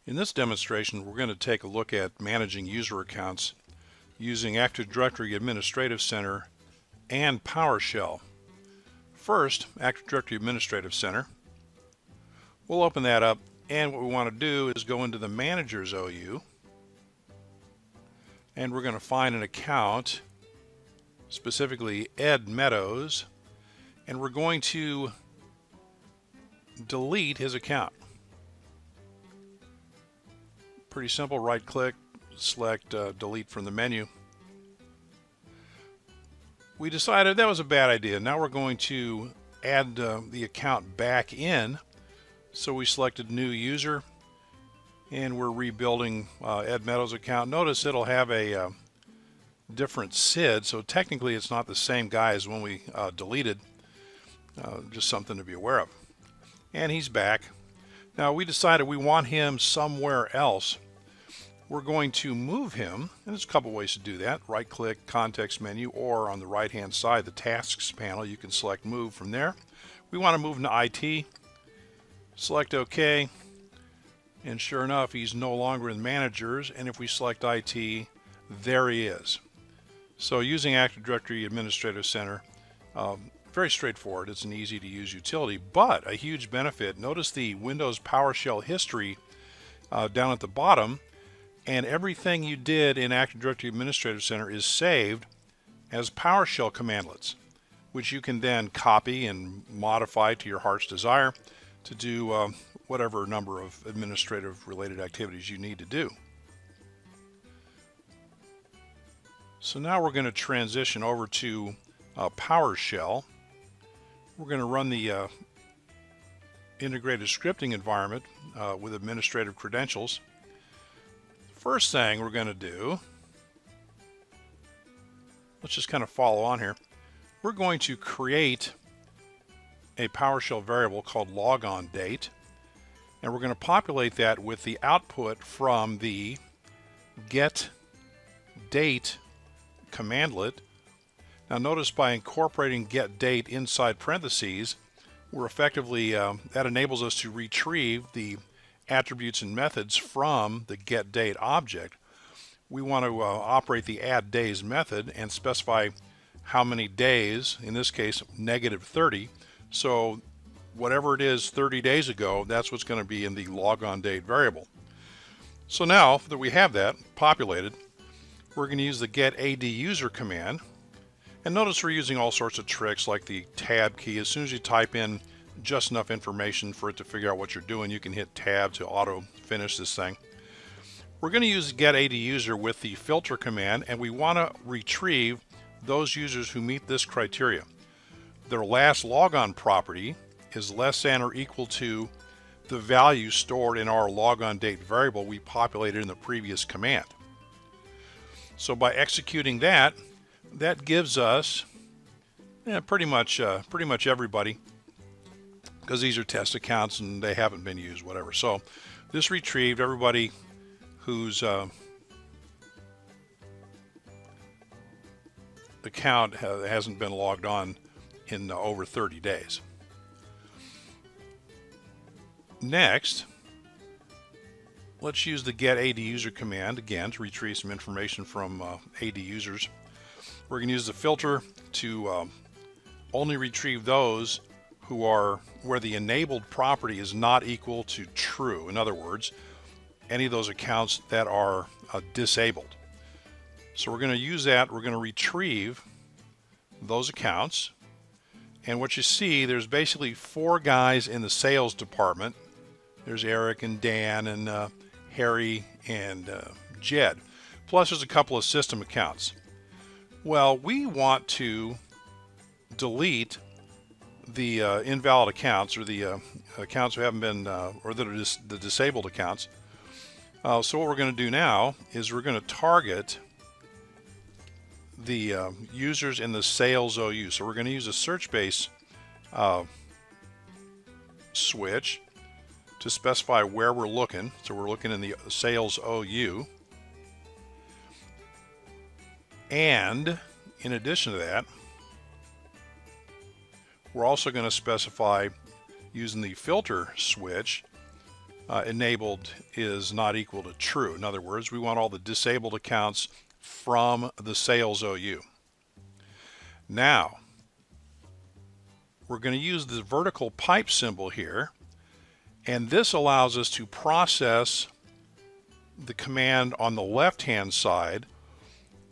In this demonstration, we're going to take a look at managing user accounts using Active Directory Administrative Center and PowerShell. First, Active Directory Administrative Center. We'll open that up, and what we want to do is go into the Managers OU, and we're going to find an account, specifically Ed Meadows, and we're going to delete his account. Pretty simple, right click, select delete from the menu. We decided that was a bad idea. Now we're going to add the account back in. So we selected new user and we're rebuilding Ed Meadows' account. Notice it'll have a different SID, so technically it's not the same guy as when we deleted. Just something to be aware of. And he's back. Now we decided we want him somewhere else. We're going to move him, and there's a couple ways to do that. Right click, context menu, or on the right hand side, the tasks panel, you can select move from there. We want to move him to IT. Select OK, and sure enough, he's no longer in managers, and if we select IT, there he is. So using Active Directory Administrative Center, very straightforward. It's an easy to use utility, but a huge benefit. Notice the Windows PowerShell history down at the bottom, and everything you did in Active Directory Administrative Center is saved as PowerShell commandlets, which you can then copy and modify to your heart's desire to do whatever number of administrative related activities you need to do. So now we're going to transition over to PowerShell. We're going to run the integrated scripting environment with administrative credentials. First thing we're going to do, let's just kind of follow on here. We're going to create a PowerShell variable called logon date, and we're going to populate that with the output from the get date commandlet. Now notice by incorporating get date inside parentheses, we're effectively, that enables us to retrieve the attributes and methods from the get date object. We want to operate the add days method and specify how many days, in this case -30. So whatever it is 30 days ago, that's what's going to be in the logon date variable. So now that we have that populated, we're going to use the get ADUser command. And notice we're using all sorts of tricks like the tab key. As soon as you type in just enough information for it to figure out what you're doing, you can hit tab to auto finish this thing. We're going to use get ADUser with the filter command, and we want to retrieve those users who meet this criteria. Their last logon property is less than or equal to the value stored in our logon date variable we populated in the previous command. So by executing that, that gives us pretty much everybody, because these are test accounts and they haven't been used, whatever. So this retrieved everybody whose account hasn't been logged on in over 30 days. Next, let's use the get ADUser command again to retrieve some information from ADUsers. We're going to use the filter to only retrieve those who are where the enabled property is not equal to true. In other words, any of those accounts that are disabled. So we're going to use that. We're going to retrieve those accounts. And what you see, there's basically 4 guys in the sales department. There's Eric and Dan and Harry and Jed. Plus there's a couple of system accounts. Well, we want to delete the invalid accounts, or the accounts who haven't been, or that are just the disabled accounts. So what we're going to do now is we're going to target the users in the sales OU. So we're going to use a search base switch to specify where we're looking. So we're looking in the sales OU. And in addition to that, we're also going to specify, using the filter switch, enabled is not equal to true. In other words, we want all the disabled accounts from the sales OU. Now, we're going to use the vertical pipe symbol here, and this allows us to process the command on the left-hand side,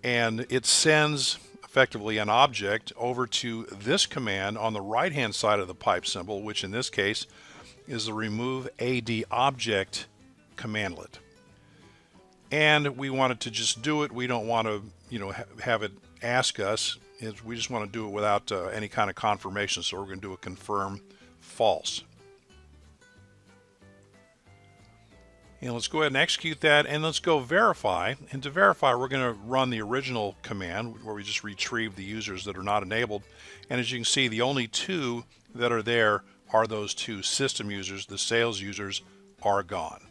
and it sends effectively an object over to this command on the right-hand side of the pipe symbol, which in this case is the remove AD object commandlet. And we wanted to just do it. We don't want to, have it ask us. We just want to do it without any kind of confirmation. So we're going to do a confirm false. And let's go ahead and execute that, and let's go verify. And to verify, we're going to run the original command where we just retrieve the users that are not enabled. And as you can see, the only two that are there are those two system users. The sales users are gone.